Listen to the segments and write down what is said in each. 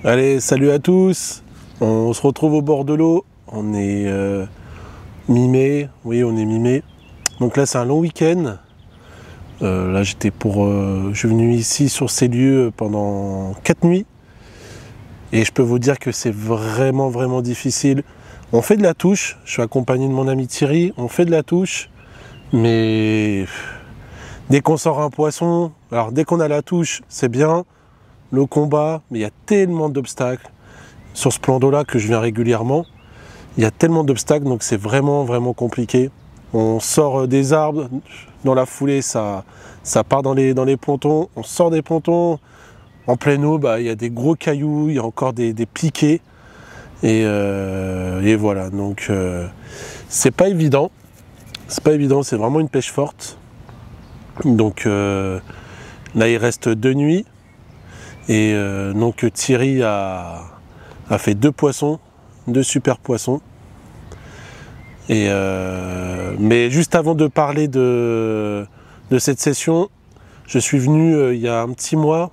Allez, salut à tous. On se retrouve au bord de l'eau. On est mi-mai. Oui, on est mi-mai. Donc là, c'est un long week-end. Là, je suis venu ici sur ces lieux pendant 4 nuits. Et je peux vous dire que c'est vraiment difficile. On fait de la touche. Je suis accompagné de mon ami Thierry. On fait de la touche. Mais dès qu'on sort un poisson, alors dès qu'on a la touche, c'est bien. Le combat, mais il y a tellement d'obstacles sur ce plan d'eau là que je viens régulièrement. Il y a tellement d'obstacles, donc c'est vraiment compliqué. On sort des arbres, dans la foulée ça part dans les pontons, on sort des pontons, en pleine eau il y a des gros cailloux, il y a encore des piquets, et voilà, donc c'est pas évident, c'est vraiment une pêche forte. Donc là il reste 2 nuits. Et donc Thierry a fait 2 poissons, 2 super poissons. Et mais juste avant de parler de cette session, je suis venu il y a un petit mois,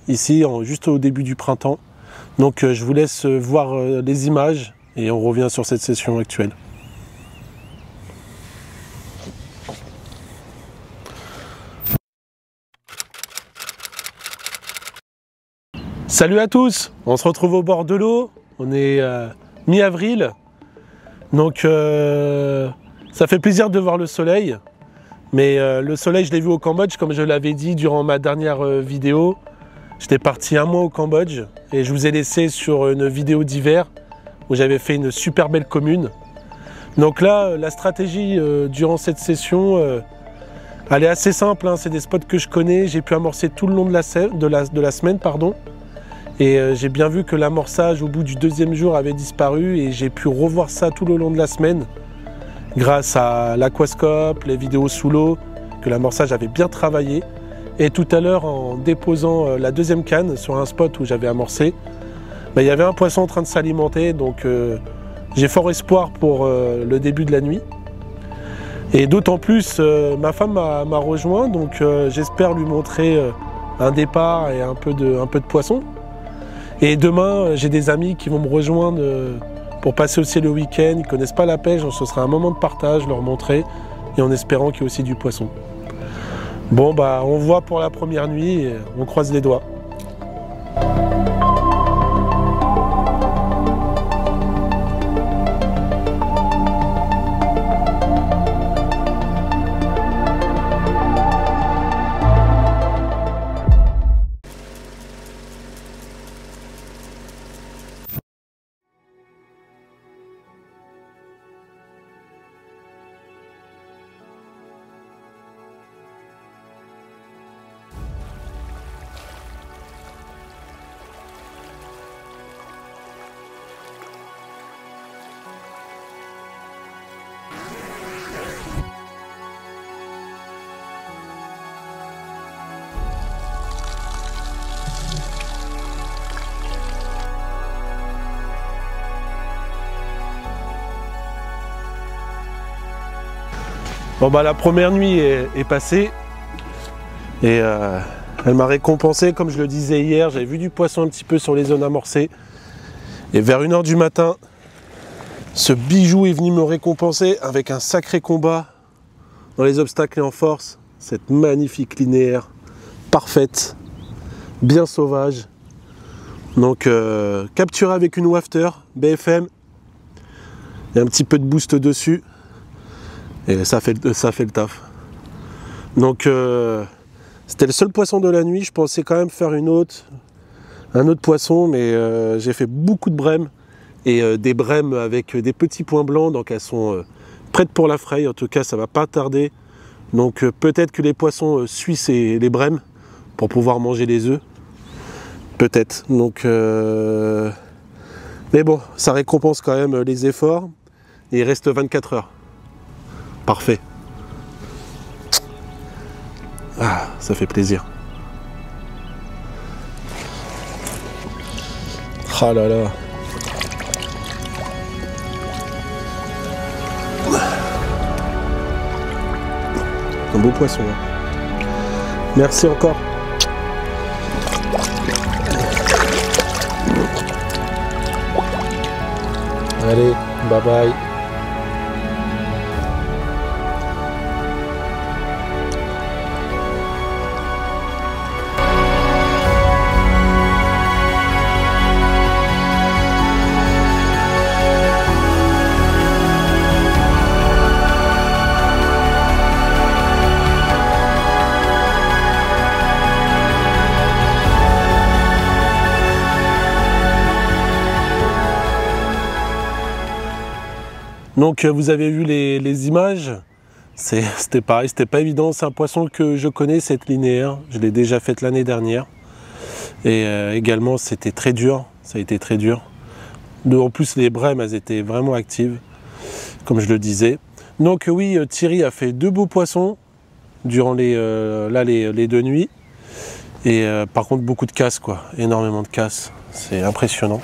ici, juste au début du printemps. Donc je vous laisse voir les images et on revient sur cette session actuelle. Salut à tous, on se retrouve au bord de l'eau, on est mi-avril, donc ça fait plaisir de voir le soleil, mais le soleil je l'ai vu au Cambodge, comme je l'avais dit durant ma dernière vidéo. J'étais parti 1 mois au Cambodge et je vous ai laissé sur une vidéo d'hiver où j'avais fait une super belle commune. Donc là, la stratégie durant cette session, elle est assez simple, hein, c'est des spots que je connais, j'ai pu amorcer tout le long de la semaine, pardon. Et j'ai bien vu que l'amorçage au bout du 2e jour avait disparu et j'ai pu revoir ça tout le long de la semaine grâce à l'aquascope, les vidéos sous l'eau, que l'amorçage avait bien travaillé. Et tout à l'heure, en déposant la 2e canne sur un spot où j'avais amorcé, il y avait un poisson en train de s'alimenter, donc j'ai fort espoir pour le début de la nuit. Et d'autant plus, ma femme m'a rejoint, donc j'espère lui montrer un départ et un peu de poisson. Et demain, j'ai des amis qui vont me rejoindre pour passer aussi le week-end. Ils ne connaissent pas la pêche, donc ce sera un moment de partage, leur montrer, et en espérant qu'il y ait aussi du poisson. Bon, on voit pour la première nuit, et on croise les doigts. Bon la première nuit est passée et elle m'a récompensé, comme je le disais hier, j'avais vu du poisson un petit peu sur les zones amorcées. Et vers 1 h du matin, ce bijou est venu me récompenser avec un sacré combat dans les obstacles et en force. Cette magnifique linéaire, parfaite, bien sauvage. Donc capturé avec une wafter BFM et un petit peu de boost dessus. Et ça fait le taf. Donc c'était le seul poisson de la nuit. Je pensais quand même faire un autre poisson, mais j'ai fait beaucoup de brèmes. Et des brèmes avec des petits points blancs, donc elles sont prêtes pour la fraye. En tout cas, ça va pas tarder. Donc peut-être que les poissons suivent les brèmes pour pouvoir manger les œufs. Peut-être. Donc mais bon, ça récompense quand même les efforts. Et il reste 24 heures. Parfait. Ah, ça fait plaisir. Ah là là. Un beau poisson. Hein. Merci encore. Allez, bye bye. Donc vous avez vu les images, c'était pareil, c'était pas évident, c'est un poisson que je connais, cette linéaire, je l'ai déjà faite l'année dernière. Et également c'était très dur, ça a été très dur. En plus les brèmes, elles étaient vraiment actives, comme je le disais. Donc oui, Thierry a fait 2 beaux poissons durant les 2 nuits. Et par contre beaucoup de casse quoi, énormément de casse, c'est impressionnant.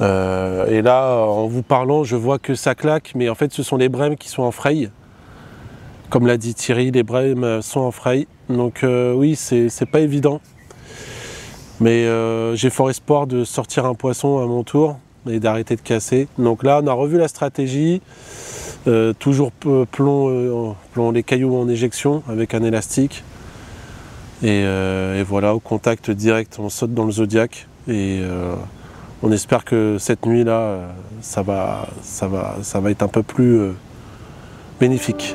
Et là, en vous parlant, je vois que ça claque, mais en fait, ce sont les brèmes qui sont en fraye. Comme l'a dit Thierry, les brèmes sont en fraye. Donc oui, c'est pas évident. Mais j'ai fort espoir de sortir un poisson à mon tour et d'arrêter de casser. Donc là, on a revu la stratégie. Toujours plomb les cailloux en éjection avec un élastique. Et voilà, au contact direct, on saute dans le Zodiac. Et on espère que cette nuit-là, ça va être un peu plus bénéfique.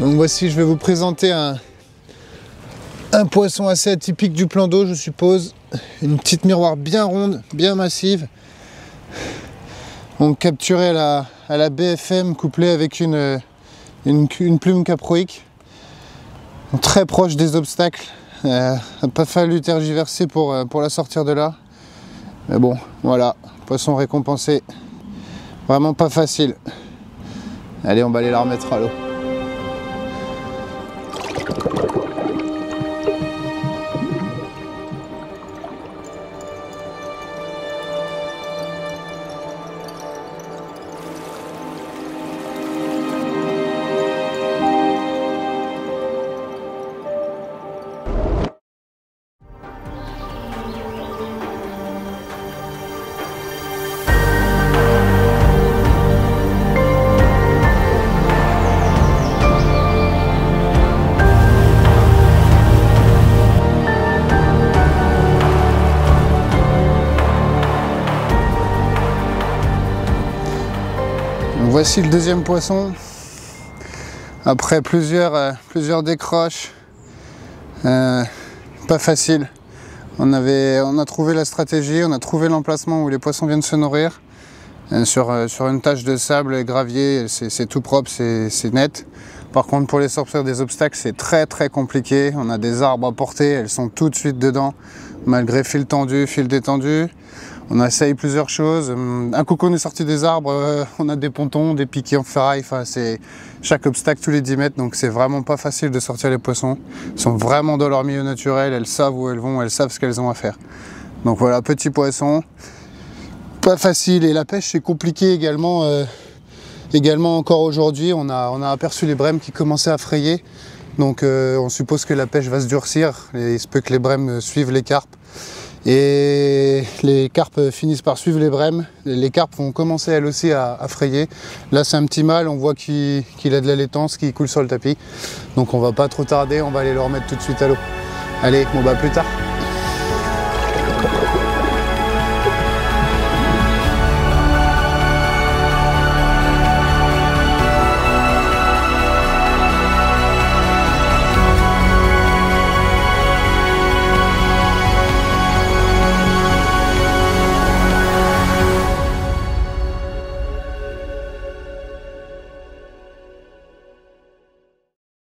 Donc voici, je vais vous présenter un poisson assez atypique du plan d'eau, je suppose. Une petite miroir bien ronde, bien massive. Donc capturé à la BFM, couplé avec une plume caproïque. Très proche des obstacles. Il n'a pas fallu tergiverser pour la sortir de là. Mais bon, voilà, poisson récompensé. Vraiment pas facile. Allez, on va aller la remettre à l'eau. Voici le deuxième poisson, après plusieurs décroches, pas facile. On a trouvé la stratégie, on a trouvé l'emplacement où les poissons viennent se nourrir, sur une tache de sable et gravier, c'est tout propre, c'est net. Par contre pour les sortir des obstacles c'est très compliqué, on a des arbres à porter, elles sont tout de suite dedans, malgré fil tendu, fil détendu. On a essayé plusieurs choses. Un coup qu'on est sorti des arbres, on a des pontons, des piquets en ferraille. Enfin, c'est chaque obstacle tous les 10 mètres. Donc c'est vraiment pas facile de sortir les poissons. Ils sont vraiment dans leur milieu naturel. Elles savent où elles vont, elles savent ce qu'elles ont à faire. Donc voilà, petit poisson. Pas facile. Et la pêche c'est compliqué également. Également encore aujourd'hui, on a aperçu les brèmes qui commençaient à frayer. Donc on suppose que la pêche va se durcir. Et il se peut que les brèmes suivent les carpes. Et les carpes finissent par suivre les brèmes, les carpes vont commencer elles aussi à frayer. Là c'est un petit mâle, on voit qu'il a de la laitance qui coule sur le tapis. Donc on va pas trop tarder, on va aller le remettre tout de suite à l'eau. Allez, bon bah plus tard.